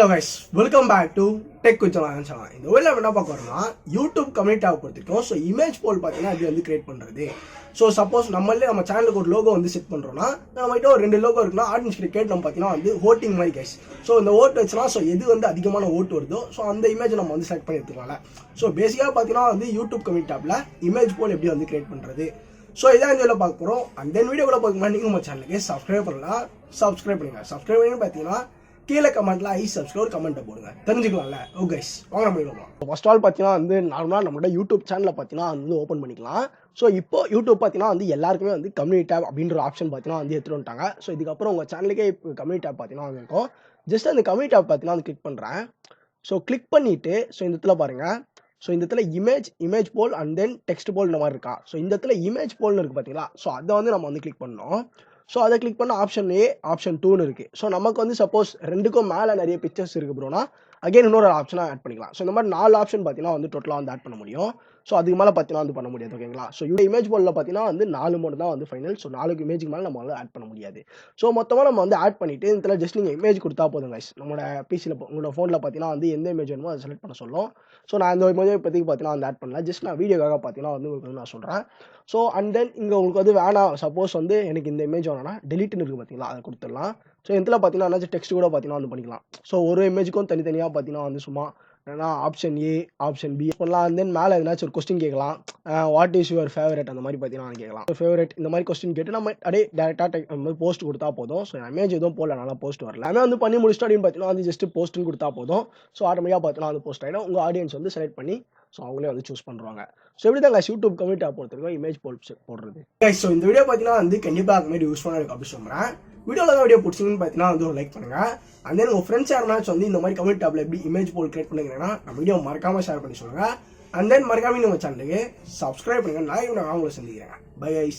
Hello guys, welcome back to TechWithJanaJohn. இந்த வீடியோல என்ன பார்க்க போறோம்னா YouTube கம்யூனிட்டி ஆப் கொடுத்துருக்கோம். ஸோ இமேஜ் போல் பார்த்தீங்கன்னா அது வந்து கிரியேட் பண்ணுறது. ஸோ சப்போஸ் நம்ம சேனலுக்கு ஒரு லோகோ வந்து செட் பண்ணுறோம்னா நம்மகிட்ட ஒரு 2 லோகோ இருக்குன்னா ஆடியன்ஸ் கிரியேட் நம்ம பார்த்தீங்கன்னா வந்து ஓட்டிங் மாதிரி கைஸ். ஸோ இந்த ஓட்டு வச்சுனா ஸோ எது வந்து அதிகமான ஓட்டு வருதோ ஸோ அந்த இமேஜ் நம்ம வந்து செலக்ட் பண்ணி எடுத்துக்கலாம்ல. ஸோ பேசிக்காக பார்த்தீங்கன்னா வந்து யூடியூப் கம்யூனிட்டி ஆப்பில் இமேஜ் போல் எப்படி வந்து கிரியேட் பண்ணுறது. ஸோ இதான் இந்த வீடியோவில் பார்க்க போகிறோம். அண்ட் தென் வீடியோவில் பார்க்கும்போது நீங்கள் நம்ம சேனலுக்கு சப்ஸ்கிரைப் பண்ணலாம். சப்ஸ்கிரைப் பண்ணி பார்த்தீங்கன்னா கீழே கமெண்ட்ல சப்ஸ்கிரைப் கமெண்ட்டை போடுங்க, தெரிஞ்சுக்கலாம்ல. ஓ கைஸ், வாங்க நம்ம போகலாம். ஃபர்ஸ்ட் ஆல் பார்த்தீங்கன்னா வந்து நார்மலாக நம்மளோட யூடியூப் சேனலில் பார்த்தீங்கன்னா வந்து ஓப்பன் பண்ணிக்கலாம். ஸோ இப்போ யூடியூப் பார்த்தீங்கன்னா வந்து எல்லாருக்குமே வந்து கம்யூனிட்டி டேப் அப்படின்ற ஆப்ஷன் பார்த்தீங்கன்னா வந்து எடுத்துகிட்டு வந்துட்டாங்க. ஸோ இதுக்கப்புறம் உங்கள் சேனலுக்கே இப்போ கம்யூனிட்டி டேப் பார்த்தீங்கன்னா வந்து இருக்கும். ஜஸ்ட் அந்த கம்யூனிட்டி டேப் பார்த்தீங்கன்னா வந்து கிளிக் பண்ணுறேன். ஸோ கிளிக் பண்ணிவிட்டு ஸோ இந்த இடத்துல பாருங்கள். ஸோ இந்த இடத்துல இமேஜ் போல் அண்ட் தென் டெக்ஸ்ட் போல் இந்த மாதிரி இருக்கா. ஸோ இந்த இடத்துல இமேஜ் போல்னு இருக்குது பார்த்தீங்களா. ஸோ அதை வந்து நம்ம வந்து கிளிக் பண்ணோம். ஸோ அதை கிளிக் பண்ண ஆப்ஷன் ஏ, ஆப்ஷன் 2ன்னு இருக்குது. ஸோ நமக்கு வந்து சப்போஸ் 2க்கும் மேலே நிறைய பிக்சர்ஸ் இருக்குது ப்ரோனா அகைன் இன்னொரு ஆப்ஷனாக ஆட் பண்ணிக்கலாம். ஸோ இந்த மாதிரி 4 ஆப்ஷன் பார்த்தீங்கன்னா வந்து டோட்டலாக வந்து ஆட் பண்ண முடியும். ஸோ அதுக்கு மேலே பார்த்தீங்கன்னா வந்து பண்ண முடியாது. ஓகேங்களா. ஸோ இமேஜ் போலில் பார்த்தீங்கன்னா வந்து 4 மோடு தான் வந்து ஃபைனல். ஸோ 4 இமேஜுக்கு மேலே நம்ம வந்து ஆட் பண்ண முடியாது. ஸோ மொத்தமாக நம்ம வந்து ஆட் பண்ணிவிட்டு இதில் ஜஸ்ட் நீங்கள் இமேஜ் கொடுத்தா போதும் கைஸ். நம்மளோட பிசியில் உங்களோட ஃபோனில் பார்த்தீங்கன்னா வந்து எந்த இமேஜ் வேணுமோ அதை செலக்ட் பண்ண சொல்லும். ஸோ நான் இந்த இமேஜை இப்போதைக்கு பார்த்தீங்கன்னா வந்து ஆட் பண்ணல. ஜஸ்ட் நான் வீடியோக்காக பார்த்தீங்கன்னா வந்து உங்களுக்கு வந்து நான் சொல்கிறேன். ஸோ அண்ட் தென் இங்கே உங்களுக்கு வந்து வேணாம், சப்போஸ் வந்து எனக்கு இந்த இமேஜ் வேணாம்னா டெலிட்னு இருக்குது பார்த்தீங்களா, அதை கொடுத்துடலாம். ஸோ இதில் பார்த்தீங்கன்னா என்னாச்சும் டெக்ஸ்ட் கூட பார்த்தீங்கன்னா வந்து பண்ணிக்கலாம். ஸோ ஒரு இமேஜுக்கும் தனித்தனியாக பார்த்தீங்கன்னா வந்து சும்மா ஏன்னா ஆப்ஷன் ஏ, ஆப்ஷன் பி பண்ணலாம். அண்ட் தென் மேலே எதனாச்சும் ஒரு கொஸ்டின் கேட்கலாம். வாட் இஸ் யுவர் ஃபேவரட் அந்த மாதிரி பார்த்தீங்கன்னா கேட்கலாம். ஃபேவரட் இந்த மாதிரி கொஸ்டின் கேட்டு நம்ம அப்படியே டேரெக்டாக போஸ்ட் கொடுத்தா போதும். ஸோ இமேஜ் எதுவும் போடல, நல்லா போஸ்ட் வரல. எல்லாமே வந்து பண்ணி முடிச்சிட்டு அப்படின்னு பார்த்தீங்கன்னா வந்து ஜஸ்ட் போஸ்ட்னு கொடுத்தா போதும். ஸோ ஆட்டோமேட்டிக்காக பார்த்தீங்கன்னா வந்து போஸ்ட் ஆகிடும். உங்கள் ஆடியன்ஸ் வந்து செலக்ட் பண்ணி ஸோ அவங்களே வந்து சூஸ் பண்ணுவாங்க. ஸோ எப்படி தான் யூடியூப் கம்யூனிட்டி ஆப் பொறுத்தவரைக்கும் இமேஜ் போடுறது. ஸோ இந்த வீடியோ பார்த்தீங்கன்னா வந்து கண்டிப்பாக அது மாதிரி யூஸ்ஃபுல்லாக இருக்கும் அப்படின்னு சொல்கிறேன். வீடியோவில் தான் வீடியோ பிடிச்சிங்கன்னு பார்த்தீங்கன்னா வந்து ஒரு லைக் பண்ணுங்கள். அண்ட் தென் உங்கள் ஃப்ரெண்ட்ஸ் யாருனாச்சும் வந்து இந்த மாதிரி கம்யூனிட்டி ஆப்பில் எப்படி இமேஜ் போல் கிரியேட் பண்ணிக்கிறேன்னா நம்ம வீடியோ மறக்காமல் ஷேர் பண்ணி சொல்லுங்கள். அண்ட் தென் மறக்காமல் நம்ம சேனலுக்கு சப்ஸ்கிரைப் பண்ணுங்கள். நான் அவங்களை சந்திக்கிறேன். Bye guys.